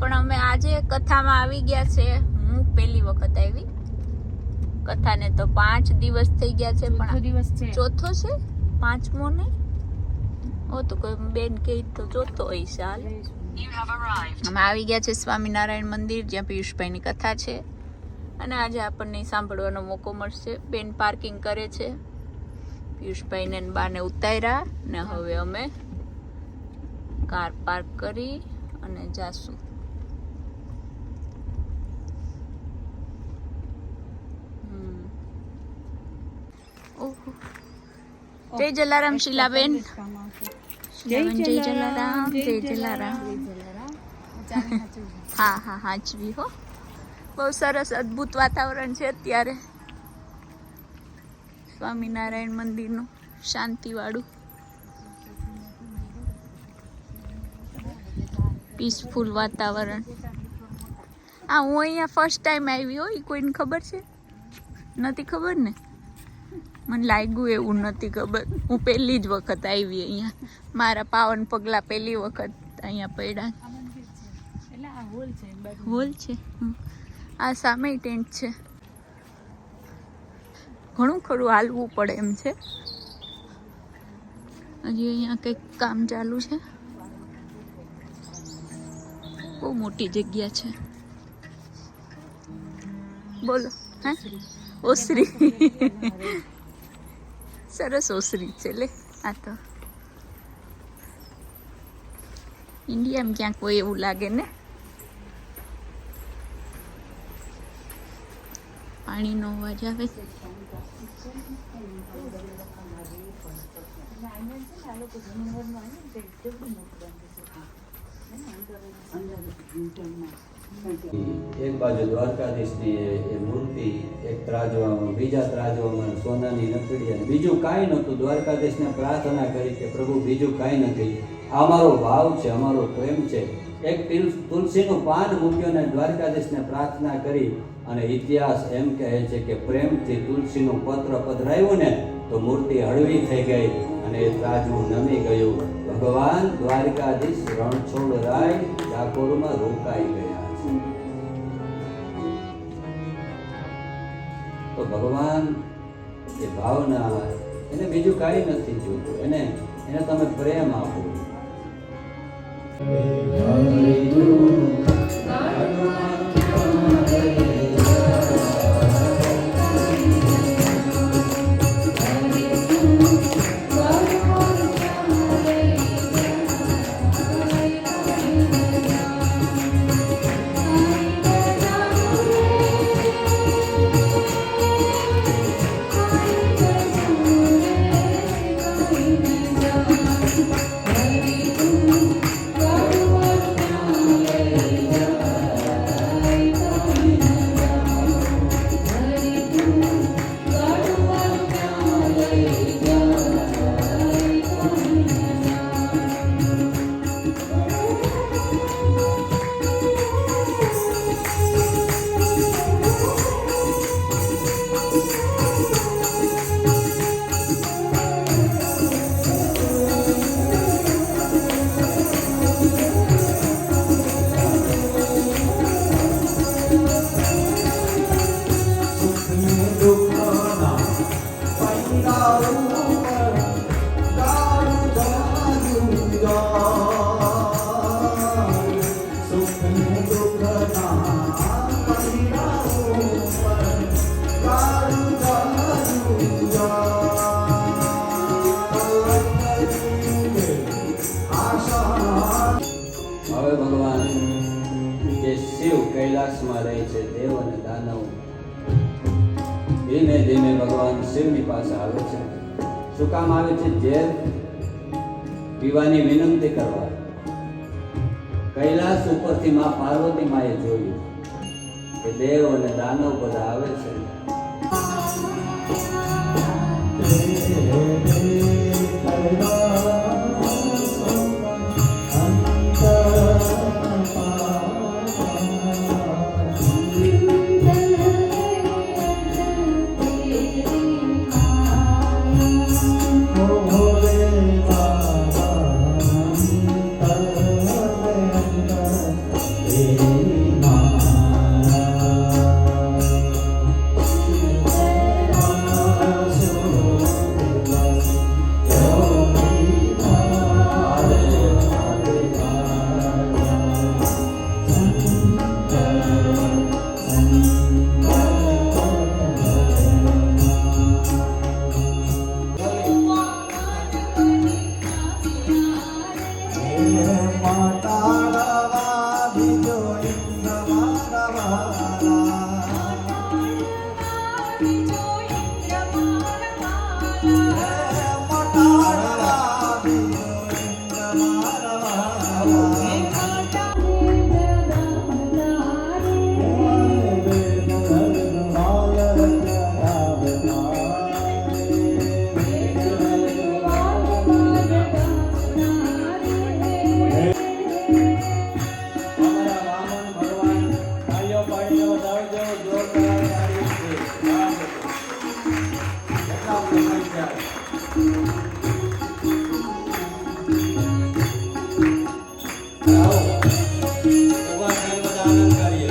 પણ અમે આજે કથામાં આવી ગયા છે. હું પહેલી વખત આવી કથાને તો 5 દિવસ થઈ ગયા છે, પણ દિવસ છે ચોથો છે, 5મો ને ઓ તો કોઈ બેન કે તો ચોથો હોય સાલ. અમે આવી ગયા છે સ્વામિનારાયણ મંદિર, જ્યાં પિયુષભાઈની કથા છે, અને આજે આપણને સાંભળવાનો મોકો મળશે. બેન પાર્કિંગ કરે છે, પિયુષભાઈને બાને ઉતાર્યા ને હવે અમે કાર પાર્ક કરી અને જાશું. જય જલારામ શીલાબેન. શીલાબેન જય જલારામ, જય જલારામ. હા હા હાચવી હો. બહુ સરસ અદ્ભુત વાતાવરણ છે અત્યારે સ્વામિનારાયણ મંદિરનું, શાંતિવાળું, પીસફુલ વાતાવરણ. હા, હું અહીંયા ફર્સ્ટ ટાઈમ આવી હોય. કોઈને ખબર છે? નથી ખબર ને? મને લાગ્યું એવું નથી ખબર. હું પહેલી જ વખત આવી અહીંયા. મારા પાવન પગલા પહેલી વખત અહીંયા પડ્યા. હોલ છે. આ સામે ટેન્ટ છે. ઘણું ખરું હાલવું પડે એમ છે. હજી અહીંયા કંઈક કામ ચાલુ છે. બહુ મોટી જગ્યા છે. બોલો. હે ઓસરી સરસ ઓસરી છે લે. આ તો ઇન્ડિયામાં ક્યાંક કોઈ એવું લાગે ને. પાણીનો અવાજ આવે. એક બાજુ દ્વારકાધીશની એ મૂર્તિ, એક ત્રાજવામાં, બીજા ત્રાજવામાં સોનાની નથડી, અને બીજું કાંઈ નહોતું. દ્વારકાધીશને પ્રાર્થના કરી કે પ્રભુ બીજું કાંઈ નથી, અમારો ભાવ છે, અમારો પ્રેમ છે. એક તુલસીનું પાન મૂક્યું અને દ્વારકાધીશને પ્રાર્થના કરી, અને ઇતિહાસ એમ કહે છે કે પ્રેમથી તુલસીનું પત્ર પધરાયું ને તો મૂર્તિ હળવી થઈ ગઈ અને એ ત્રાજવું નમી ગયું. ભગવાન દ્વારકાધીશ રણછોડરાય ડાકોરમાં રોકાઈ ગયા છે. તો ભગવાન એ ભાવના, એને બીજું કાંઈ નથી જોતું, એને તમે પ્રેમ આપો. હવે ભગવાન જે શિવ કૈલાસમાં રહે છે, દેવ અને દાનવ, ધીમે ધીમે ભગવાન શિવની પાસે આવે છે. શું કામ આવે છે? ઝેર પીવાની વિનંતી કરવા. કૈલાસ ઉપરથી માં પાર્વતી માએ જોયું કે દેવ અને દાનવ બધા આવે છે. ઉભા થઈને બધા આનંદ કરીએ.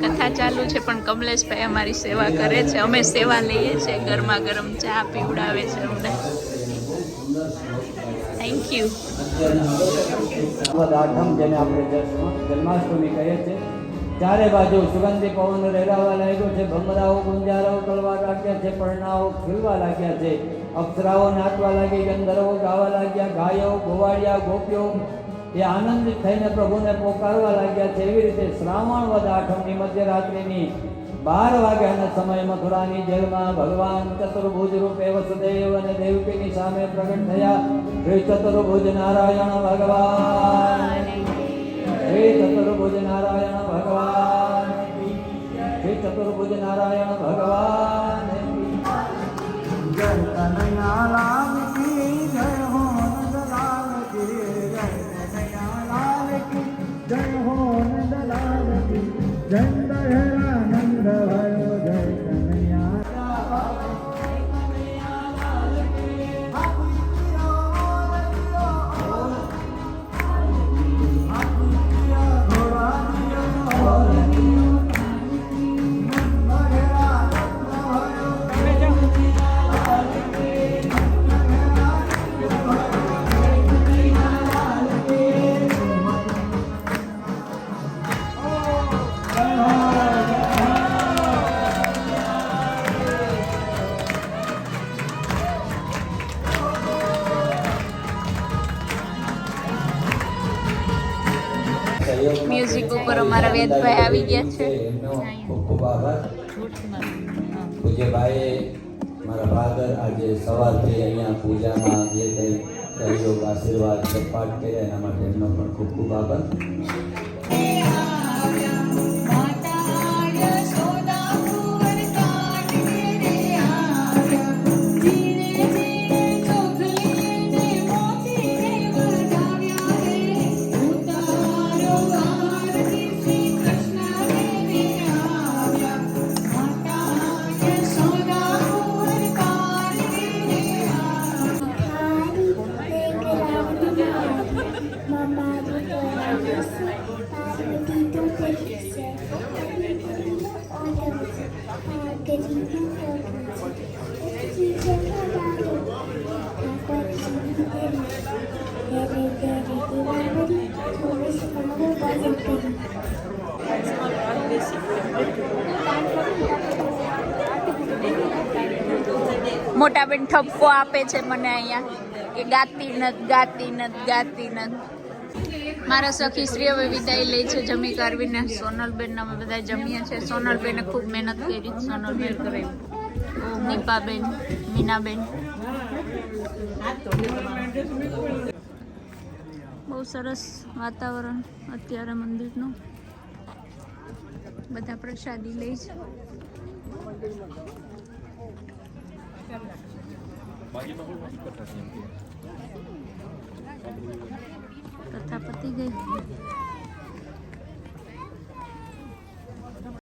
કથા ચાલુ છે પણ કમલેશભાઈ અમારી સેવા કરે છે, અમે સેવા લઈએ છીએ, ગરમા ગરમ ચા પીવડાવે છે અમને. Thank you. આઠમ જેને આપણે જન્માષ્ટમી કહીએ છીએ, ચારે બાજુ સુગંધી પવન રહેલાવા લાગ્યો છે, ભમરાઓ ગુંજારાઓ ટળવા લાગ્યા છે, પરણાઓ ખીલવા લાગ્યા છે, અપ્સરાઓ નાચવા લાગી, ગંધર્વો ગાવા લાગ્યા, ગાયો ગોવાળિયા ગોપીઓ એ આનંદિત થઈને પ્રભુને પોકારવા લાગ્યા છે. એવી રીતે શ્રાવણ વદ આઠમની મધ્યરાત્રિની 12 વાગ્યાના સમય મથુરાની જેલમાં ભગવાન ચતુર્ભુજ રૂપે વસુદેવ અને દેવકીની સામે પ્રગટ થયા. શ્રી ચતુર્ભુજ નારાયણ ભગવાન, શ્રી ચતુર્ભુજ નારાયણ ભગવાન, શ્રી ચતુર્ભુજ નારાયણ ભગવાન. જય કનૈયા લાલ કી જય હો નંદલાલ કી જય કનૈયા લાલ કી જય હો નંદલાલ કી જય દયાનંદ ભયો જય કનૈયા. મ્યુઝિક ઉપર અમારા વેદભાઈ આવી ગયા છે. એમનો ખૂબ ખૂબ આભાર. પૂજ્યભાઈએ મારા ફાધર આજે સવારથી અહીંયા પૂજામાં જે કંઈ સહયોગ આશીર્વાદ સપાટ કર્યા એના માટે એમનો પણ ખૂબ ખૂબ આભાર. મોટા બેન ઠપકો આપે છે મને અહીંયા. કે ગાતી નથી. મારા સખી શ્રી હવે વિદાય લે છે જમી કરવીને. સોનલબેન અમે બધા જમીએ છીએ. સોનલબેને ખૂબ મહેનત કરી. સોનલબેન કરે નીપાબેન, મીનાબેન. બહુ સરસ વાતાવરણ અત્યારે મંદિરનું. બધા પ્રસાદી લે છે. કથા પતી ગઈ.